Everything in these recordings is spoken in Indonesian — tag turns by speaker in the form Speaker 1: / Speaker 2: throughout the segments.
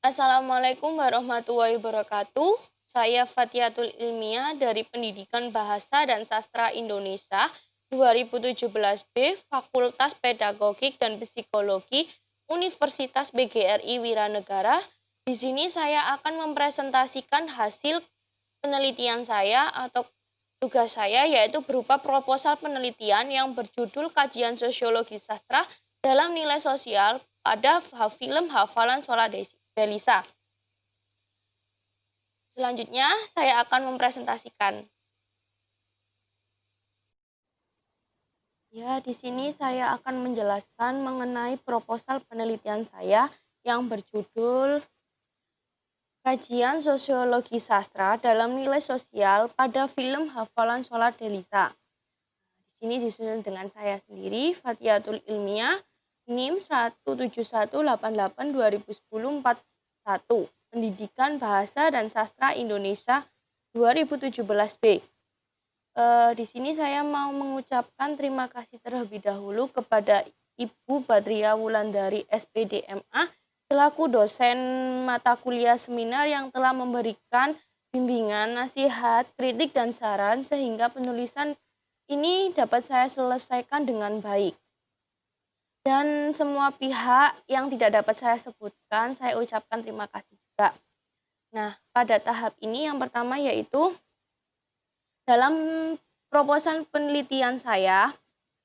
Speaker 1: Assalamualaikum warahmatullahi wabarakatuh. Saya Fatiatul Ilmiah dari Pendidikan Bahasa dan Sastra Indonesia 2017B Fakultas Pedagogik dan Psikologi Universitas BGRI Wiranegara. Di sini saya akan mempresentasikan hasil penelitian saya atau tugas saya, yaitu berupa proposal penelitian yang berjudul Kajian Sosiologi Sastra dalam Nilai Sosial pada film Hafalan Shola Delisa. Selanjutnya, saya akan mempresentasikan. Ya, di sini saya akan menjelaskan mengenai proposal penelitian saya yang berjudul Kajian Sosiologi Sastra dalam Nilai Sosial pada film Hafalan Shola Delisa. Di sini disusun dengan saya sendiri, Fatiatul Ilmiah, NIM 17188-2010-41, Pendidikan Bahasa dan Sastra Indonesia 2017B. Di sini saya mau mengucapkan terima kasih terlebih dahulu kepada Ibu Badria Wulandari SPD MA selaku dosen mata kuliah seminar yang telah memberikan bimbingan, nasihat, kritik, dan saran sehingga penulisan ini dapat saya selesaikan dengan baik. Dan semua pihak yang tidak dapat saya sebutkan, saya ucapkan terima kasih juga. Nah, pada tahap ini yang pertama yaitu dalam proposal penelitian saya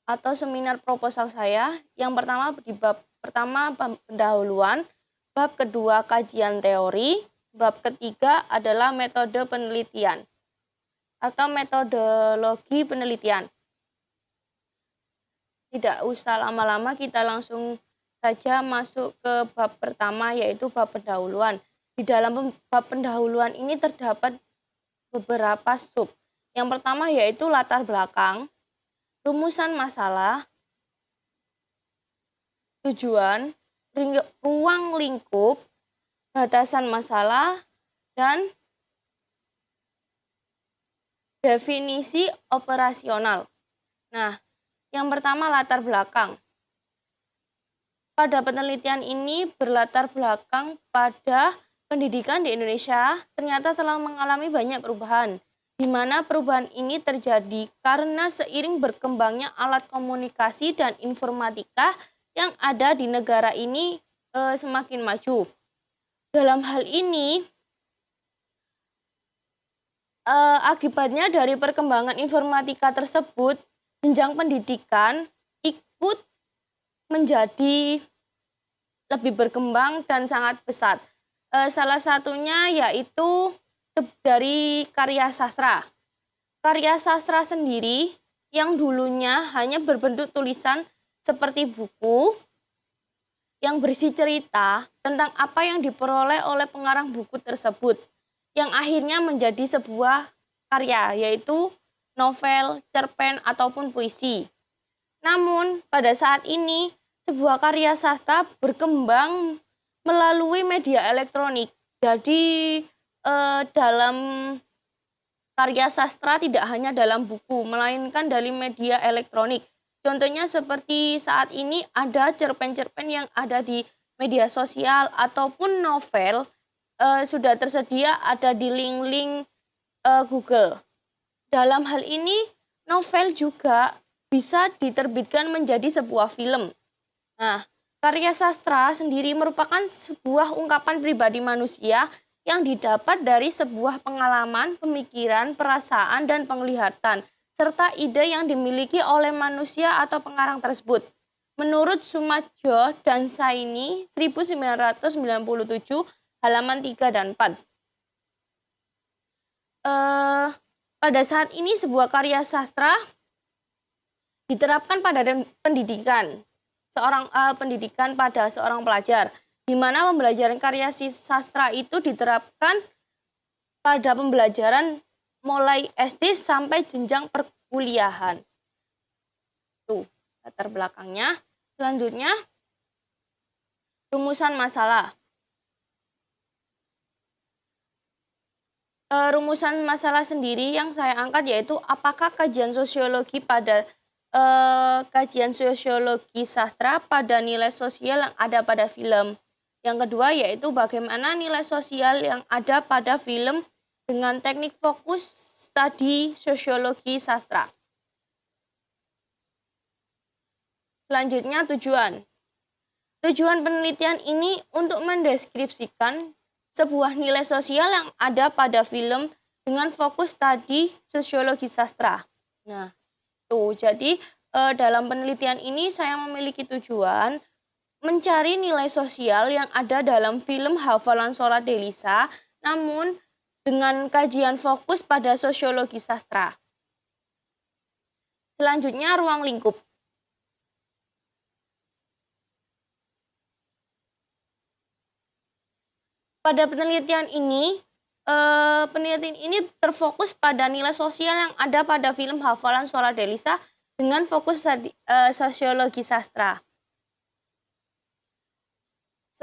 Speaker 1: atau seminar proposal saya, yang pertama di bab pertama pendahuluan, bab kedua kajian teori, bab ketiga adalah metode penelitian atau metodologi penelitian. Tidak usah lama-lama, kita langsung saja masuk ke bab pertama yaitu bab pendahuluan. Di dalam bab pendahuluan ini terdapat beberapa sub. Yang pertama yaitu latar belakang, rumusan masalah, tujuan, ruang lingkup, batasan masalah, dan definisi operasional. Nah, yang pertama latar belakang. Pada penelitian ini berlatar belakang pada pendidikan di Indonesia ternyata telah mengalami banyak perubahan, di mana perubahan ini terjadi karena seiring berkembangnya alat komunikasi dan informatika yang ada di negara ini semakin maju. Dalam hal ini, akibatnya dari perkembangan informatika tersebut, jenjang pendidikan ikut menjadi lebih berkembang dan sangat pesat. Salah satunya yaitu dari karya sastra. Karya sastra sendiri yang dulunya hanya berbentuk tulisan seperti buku yang berisi cerita tentang apa yang diperoleh oleh pengarang buku tersebut, yang akhirnya menjadi sebuah karya, yaitu novel, cerpen, ataupun puisi. Namun, pada saat ini, sebuah karya sastra berkembang melalui media elektronik. Jadi, dalam karya sastra tidak hanya dalam buku, melainkan dari media elektronik. Contohnya seperti saat ini ada cerpen-cerpen yang ada di media sosial ataupun novel sudah tersedia ada di link-link Google. Dalam hal ini, novel juga bisa diterbitkan menjadi sebuah film. Nah, karya sastra sendiri merupakan sebuah ungkapan pribadi manusia yang didapat dari sebuah pengalaman, pemikiran, perasaan, dan penglihatan, serta ide yang dimiliki oleh manusia atau pengarang tersebut. Menurut Sumadjo dan Saini 1997, halaman 3 dan 4. Pada saat ini sebuah karya sastra diterapkan pada pendidikan pada seorang pelajar, di mana pembelajaran karya sastra itu diterapkan pada pembelajaran mulai SD sampai jenjang perkuliahan. Tuh, latar belakangnya. Selanjutnya, rumusan masalah. rumusan masalah sendiri yang saya angkat yaitu apakah kajian sosiologi sastra pada nilai sosial yang ada pada film. Yang kedua yaitu bagaimana nilai sosial yang ada pada film dengan teknik fokus studi sosiologi sastra. Selanjutnya tujuan. Tujuan penelitian ini untuk mendeskripsikan sebuah nilai sosial yang ada pada film dengan fokus studi sosiologi sastra. Nah, jadi dalam penelitian ini saya memiliki tujuan mencari nilai sosial yang ada dalam film Hafalan Sholat Delisa, namun dengan kajian fokus pada sosiologi sastra. Selanjutnya ruang lingkup. Pada penelitian ini terfokus pada nilai sosial yang ada pada film Hafalan Sholat Delisa dengan fokus sosiologi sastra.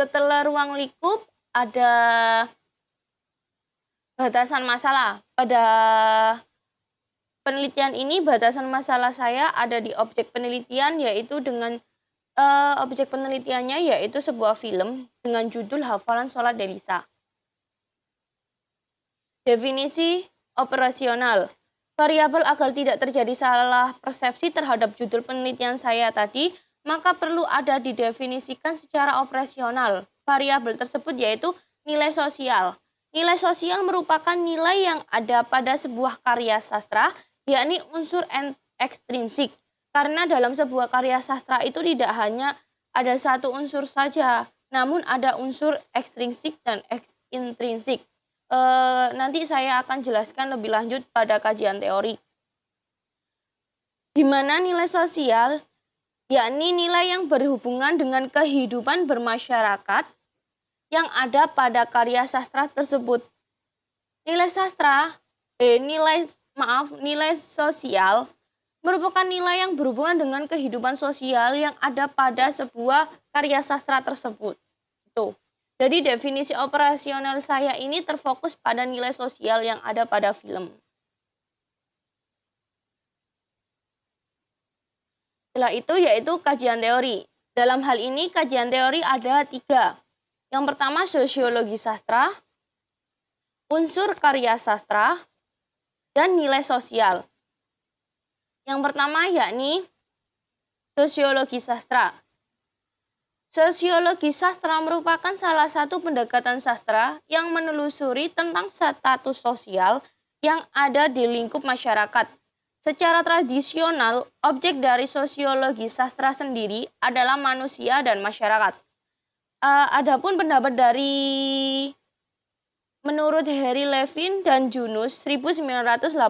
Speaker 1: Setelah ruang lingkup ada batasan masalah. Pada penelitian ini batasan masalah saya ada di objek penelitian yaitu dengan objek penelitiannya yaitu sebuah film dengan judul Hafalan Sholat Delisa. Definisi operasional. Variabel agar tidak terjadi salah persepsi terhadap judul penelitian saya tadi, maka perlu ada didefinisikan secara operasional. Variabel tersebut yaitu nilai sosial. Nilai sosial merupakan nilai yang ada pada sebuah karya sastra, yakni unsur ekstrinsik. Karena dalam sebuah karya sastra itu tidak hanya ada satu unsur saja, namun ada unsur ekstrinsik dan intrinsik. Nanti saya akan jelaskan lebih lanjut pada kajian teori. Di mana nilai sosial, yakni nilai yang berhubungan dengan kehidupan bermasyarakat yang ada pada karya sastra tersebut. Nilai sosial merupakan nilai yang berhubungan dengan kehidupan sosial yang ada pada sebuah karya sastra tersebut. Jadi definisi operasional saya ini terfokus pada nilai sosial yang ada pada film. Setelah itu yaitu kajian teori. Dalam hal ini kajian teori ada 3. Yang pertama sosiologi sastra, unsur karya sastra, dan nilai sosial. Yang pertama yakni sosiologi sastra. Sosiologi sastra merupakan salah satu pendekatan sastra yang menelusuri tentang status sosial yang ada di lingkup masyarakat. Secara tradisional, objek dari sosiologi sastra sendiri adalah manusia dan masyarakat. Adapun pendapat menurut Harry Levin dan Junus 1986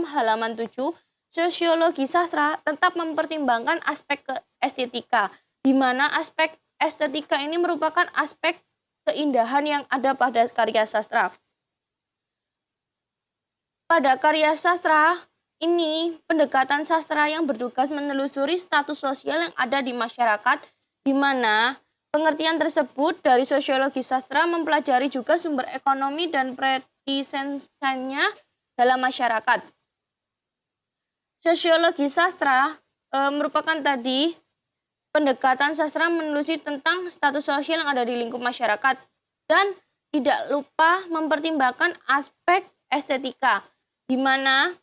Speaker 1: halaman 7, sosiologi sastra tetap mempertimbangkan aspek estetika, di mana aspek estetika ini merupakan aspek keindahan yang ada pada karya sastra. Pada karya sastra ini, pendekatan sastra yang bertugas menelusuri status sosial yang ada di masyarakat, di mana pengertian tersebut dari sosiologi sastra mempelajari juga sumber ekonomi dan pretisensinya dalam masyarakat. Sosiologi sastra merupakan tadi pendekatan sastra menelusuri tentang status sosial yang ada di lingkup masyarakat dan tidak lupa mempertimbangkan aspek estetika, di mana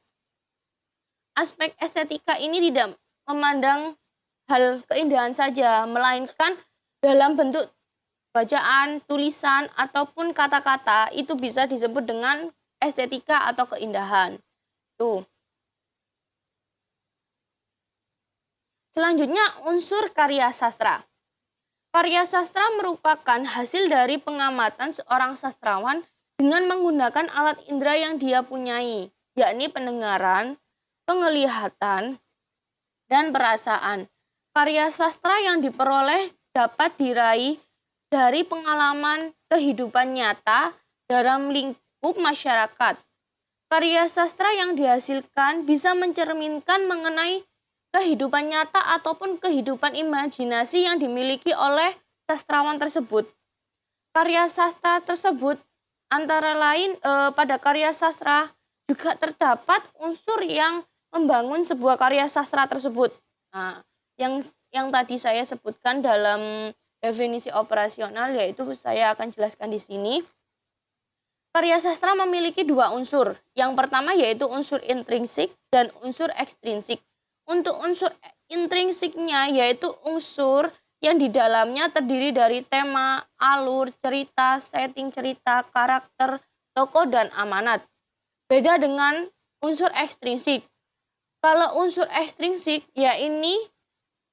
Speaker 1: aspek estetika ini tidak memandang hal keindahan saja, melainkan dalam bentuk bacaan, tulisan, ataupun kata-kata itu bisa disebut dengan estetika atau keindahan. Selanjutnya, unsur karya sastra. Karya sastra merupakan hasil dari pengamatan seorang sastrawan dengan menggunakan alat indera yang dia punyai, yakni pendengaran, penglihatan, dan perasaan. Karya sastra yang diperoleh dapat diraih dari pengalaman kehidupan nyata dalam lingkup masyarakat. Karya sastra yang dihasilkan bisa mencerminkan mengenai kehidupan nyata ataupun kehidupan imajinasi yang dimiliki oleh sastrawan tersebut. Karya sastra tersebut Antara lain pada karya sastra juga terdapat unsur yang membangun sebuah karya sastra tersebut. Nah, yang tadi saya sebutkan dalam definisi operasional, yaitu saya akan jelaskan di sini. Karya sastra memiliki dua unsur. Yang pertama yaitu unsur intrinsik dan unsur ekstrinsik. Untuk unsur intrinsiknya yaitu unsur yang di dalamnya terdiri dari tema, alur, cerita, setting cerita, karakter, tokoh, dan amanat. Beda dengan unsur ekstrinsik. Kalau unsur ekstrinsik, ya ini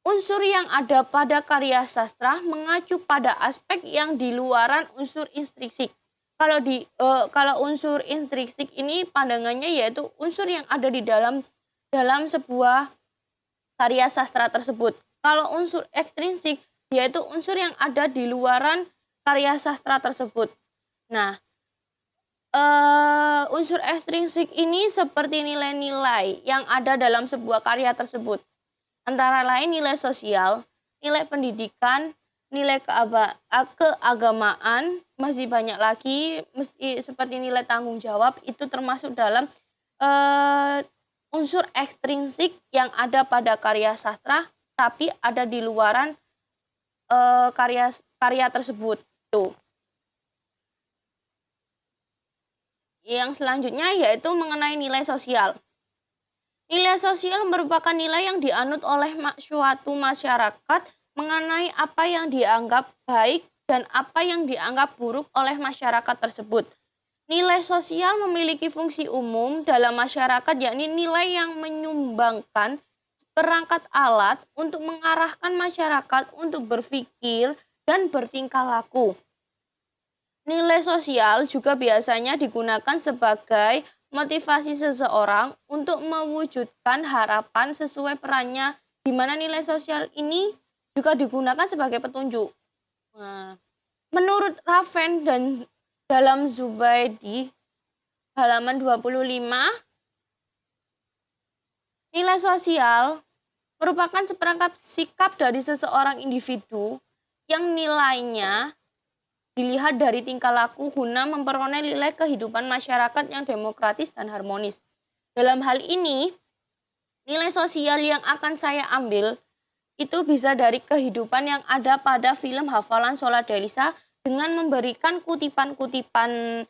Speaker 1: unsur yang ada pada karya sastra mengacu pada aspek yang di luaran unsur intrinsik. Kalau unsur intrinsik ini pandangannya yaitu unsur yang ada di dalam sebuah karya sastra tersebut. Kalau unsur ekstrinsik yaitu unsur yang ada di luaran karya sastra tersebut. Nah, unsur ekstrinsik ini seperti nilai-nilai yang ada dalam sebuah karya tersebut. Antara lain nilai sosial, nilai pendidikan, nilai keagamaan, masih banyak lagi, seperti nilai tanggung jawab, itu termasuk dalam unsur ekstrinsik yang ada pada karya sastra, tapi ada di luaran karya tersebut. Tuh. Yang selanjutnya yaitu mengenai nilai sosial. Nilai sosial merupakan nilai yang dianut oleh suatu masyarakat mengenai apa yang dianggap baik dan apa yang dianggap buruk oleh masyarakat tersebut. Nilai sosial memiliki fungsi umum dalam masyarakat, yakni nilai yang menyumbangkan perangkat alat untuk mengarahkan masyarakat untuk berpikir dan bertingkah laku. Nilai sosial juga biasanya digunakan sebagai motivasi seseorang untuk mewujudkan harapan sesuai perannya, di mana nilai sosial ini juga digunakan sebagai petunjuk. Nah, menurut Raven dan dalam Zubaydi halaman 25, nilai sosial merupakan seperangkat sikap dari seseorang individu yang nilainya dilihat dari tingkah laku guna memperoleh nilai kehidupan masyarakat yang demokratis dan harmonis. Dalam hal ini, nilai sosial yang akan saya ambil itu bisa dari kehidupan yang ada pada film Hafalan Sholat Delisa dengan memberikan kutipan-kutipan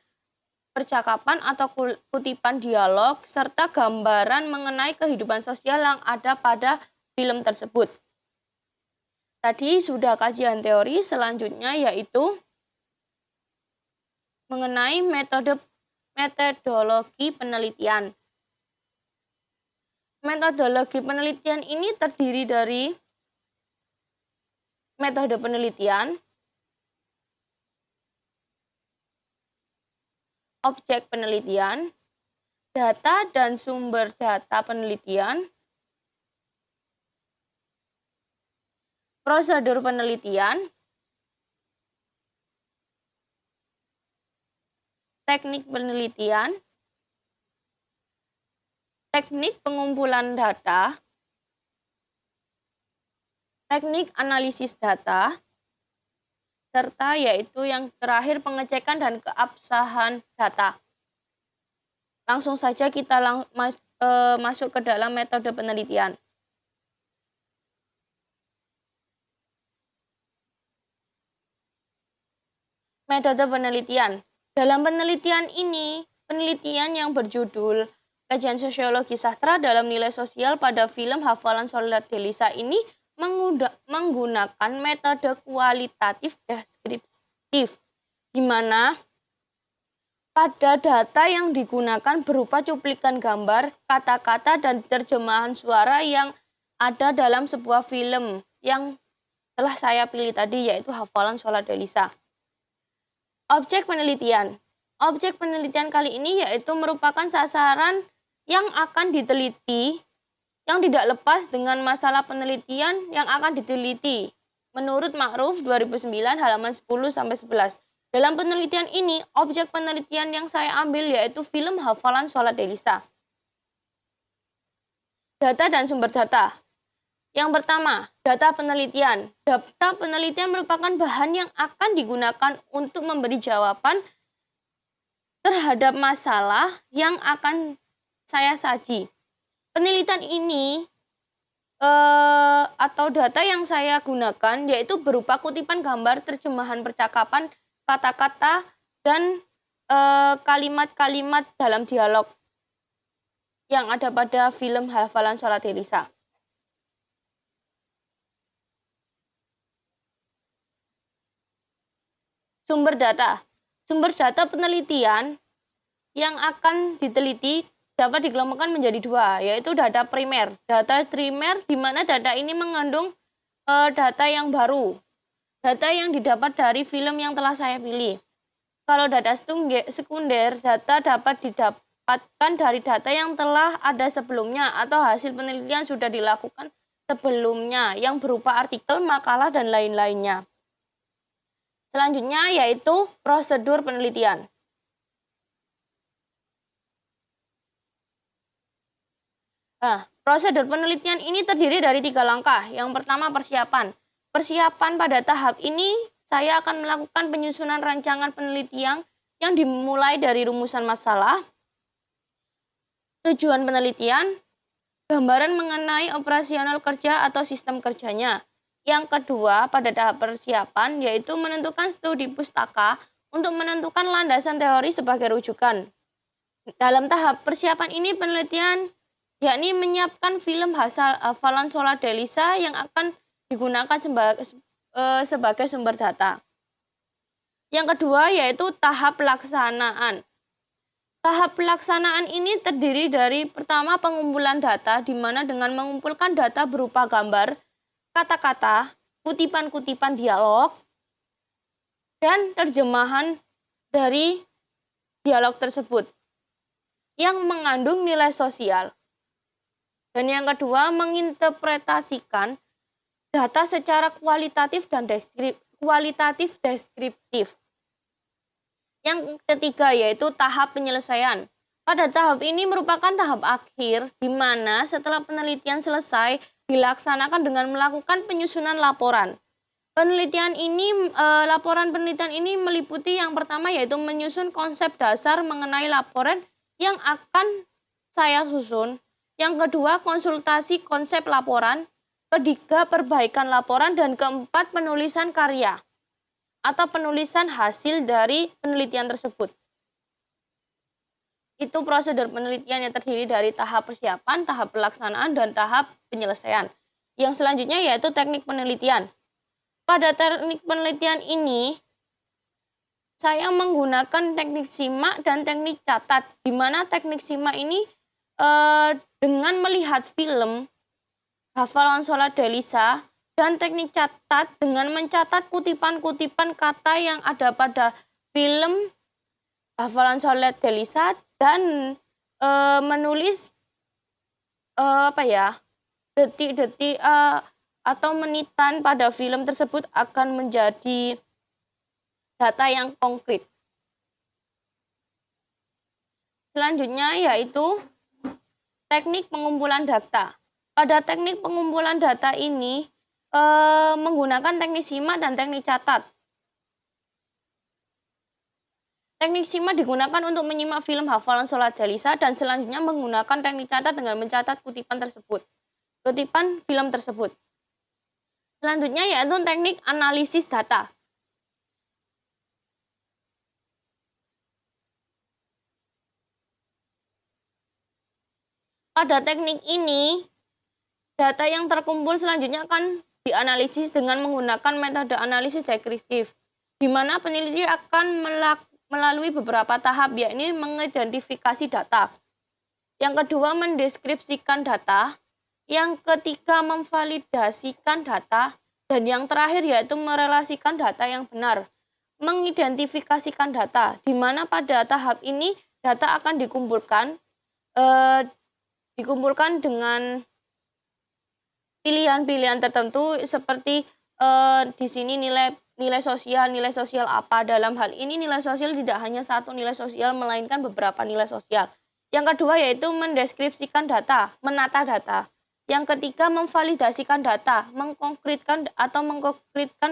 Speaker 1: percakapan atau kutipan dialog serta gambaran mengenai kehidupan sosial yang ada pada film tersebut. Tadi sudah kajian teori, selanjutnya yaitu mengenai metodologi penelitian. Metodologi penelitian ini terdiri dari metode penelitian, objek penelitian, data dan sumber data penelitian, prosedur penelitian, teknik penelitian, teknik pengumpulan data, teknik analisis data, serta yaitu yang terakhir pengecekan dan keabsahan data. Langsung saja kita masuk ke dalam metode penelitian. Metode penelitian. Dalam penelitian ini, penelitian yang berjudul Kajian Sosiologi Sastra dalam Nilai Sosial pada film Hafalan Sholat Delisa ini menggunakan metode kualitatif deskriptif, di mana pada data yang digunakan berupa cuplikan gambar, kata-kata, dan terjemahan suara yang ada dalam sebuah film yang telah saya pilih tadi, yaitu Hafalan Sholat Delisa. Objek penelitian. Objek penelitian kali ini yaitu merupakan sasaran yang akan diteliti yang tidak lepas dengan masalah penelitian yang akan diteliti. Menurut Ma'ruf 2009 halaman 10-11. Dalam penelitian ini, objek penelitian yang saya ambil yaitu film Hafalan Sholat Delisa. Data dan sumber data. Yang pertama, data penelitian. Data penelitian merupakan bahan yang akan digunakan untuk memberi jawaban terhadap masalah yang akan saya saji. Penelitian ini atau data yang saya gunakan yaitu berupa kutipan gambar, terjemahan percakapan, kata-kata, dan kalimat-kalimat dalam dialog yang ada pada film Hafalan Sholat Elisa. Sumber data. Sumber data penelitian yang akan diteliti dapat dikelompokkan menjadi dua, yaitu data primer. Data primer di mana data ini mengandung data yang baru, data yang didapat dari film yang telah saya pilih. Kalau data sekunder, data dapat didapatkan dari data yang telah ada sebelumnya atau hasil penelitian sudah dilakukan sebelumnya yang berupa artikel, makalah, dan lain-lainnya. Selanjutnya yaitu prosedur penelitian. Nah, prosedur penelitian ini terdiri dari 3 langkah. Yang pertama persiapan. Persiapan pada tahap ini saya akan melakukan penyusunan rancangan penelitian yang dimulai dari rumusan masalah, tujuan penelitian, gambaran mengenai operasional kerja atau sistem kerjanya. Yang kedua, pada tahap persiapan, yaitu menentukan studi pustaka untuk menentukan landasan teori sebagai rujukan. Dalam tahap persiapan ini, penelitian yakni menyiapkan film Hafalan Sholat Elisa yang akan digunakan sebagai sumber data. Yang kedua, yaitu tahap pelaksanaan. Tahap pelaksanaan ini terdiri dari pertama pengumpulan data, di mana dengan mengumpulkan data berupa gambar, kata-kata, kutipan-kutipan dialog, dan terjemahan dari dialog tersebut yang mengandung nilai sosial. Dan yang kedua, menginterpretasikan data secara kualitatif dan deskriptif. Yang ketiga yaitu tahap penyelesaian. Pada tahap ini merupakan tahap akhir di mana setelah penelitian selesai dilaksanakan dengan melakukan penyusunan laporan. Laporan penelitian ini meliputi yang pertama yaitu menyusun konsep dasar mengenai laporan yang akan saya susun. Yang kedua, konsultasi konsep laporan. Ketiga, perbaikan laporan. Dan keempat, penulisan karya atau penulisan hasil dari penelitian tersebut. Itu prosedur penelitian yang terdiri dari tahap persiapan, tahap pelaksanaan, dan tahap penyelesaian. Yang selanjutnya yaitu teknik penelitian. Pada teknik penelitian ini, saya menggunakan teknik simak dan teknik catat, di mana teknik simak ini dengan melihat film Hafalan Sholat Elisa, dan teknik catat dengan mencatat kutipan-kutipan kata yang ada pada film Hafalan Sholat Elisa dan menulis detik-detik atau menitan pada film tersebut akan menjadi data yang konkret. Selanjutnya yaitu teknik pengumpulan data. Pada teknik pengumpulan data ini menggunakan teknik simak dan teknik catat. Teknik simak digunakan untuk menyimak film Hafalan Sholat Elisa dan selanjutnya menggunakan teknik catat dengan mencatat kutipan film tersebut. Selanjutnya yaitu teknik analisis data. Pada teknik ini, data yang terkumpul selanjutnya akan dianalisis dengan menggunakan metode analisis deskriptif, di mana peneliti akan melalui beberapa tahap, yakni mengidentifikasi data. Yang kedua, mendeskripsikan data. Yang ketiga, memvalidasikan data. Dan yang terakhir yaitu merelasikan data yang benar. Mengidentifikasikan data, di mana pada tahap ini data akan dikumpulkan dengan pilihan-pilihan tertentu seperti di sini nilai sosial apa. Dalam hal ini nilai sosial tidak hanya satu nilai sosial melainkan beberapa nilai sosial. Yang kedua yaitu mendeskripsikan data, menata data. Yang ketiga memvalidasikan data, mengkonkretkan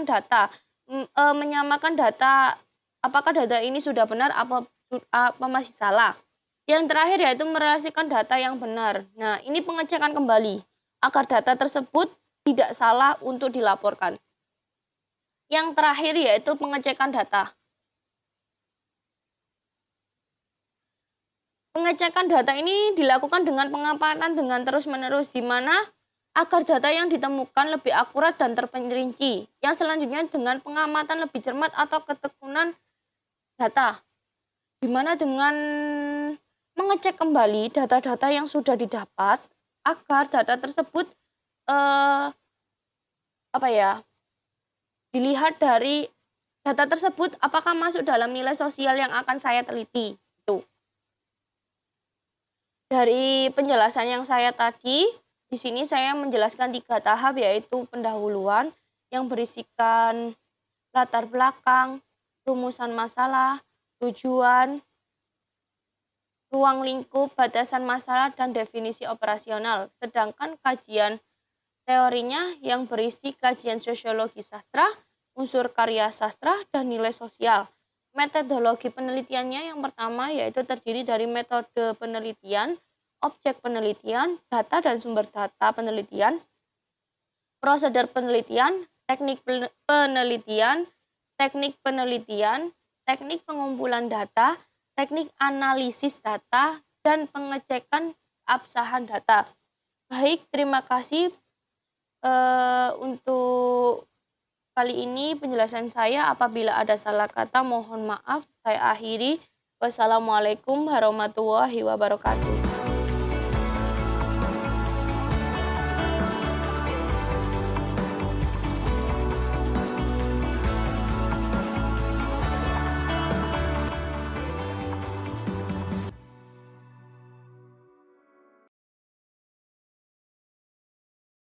Speaker 1: data, menyamakan data apakah data ini sudah benar apa masih salah. Yang terakhir yaitu merelasikan data yang benar. Nah, ini pengecekan kembali agar data tersebut tidak salah untuk dilaporkan. Yang terakhir yaitu pengecekan data. Pengecekan data ini dilakukan dengan pengamatan dengan terus-menerus, di mana agar data yang ditemukan lebih akurat dan terperinci. Yang selanjutnya dengan pengamatan lebih cermat atau ketekunan data, di mana dengan mengecek kembali data-data yang sudah didapat agar data tersebut dilihat dari data tersebut apakah masuk dalam nilai sosial yang akan saya teliti. Itu. Dari penjelasan yang saya tadi, di sini saya menjelaskan 3 tahap, yaitu pendahuluan yang berisikan latar belakang, rumusan masalah, tujuan, ruang lingkup, batasan masalah, dan definisi operasional. Sedangkan kajian teorinya yang berisi kajian sosiologi sastra, unsur karya sastra, dan nilai sosial. Metodologi penelitiannya yang pertama yaitu terdiri dari metode penelitian, objek penelitian, data dan sumber data penelitian, prosedur penelitian, teknik penelitian, teknik pengumpulan data, teknik analisis data, dan pengecekan keabsahan data. Baik, terima kasih untuk kali ini penjelasan saya. Apabila ada salah kata mohon maaf. Saya akhiri. Wassalamualaikum warahmatullahi wabarakatuh.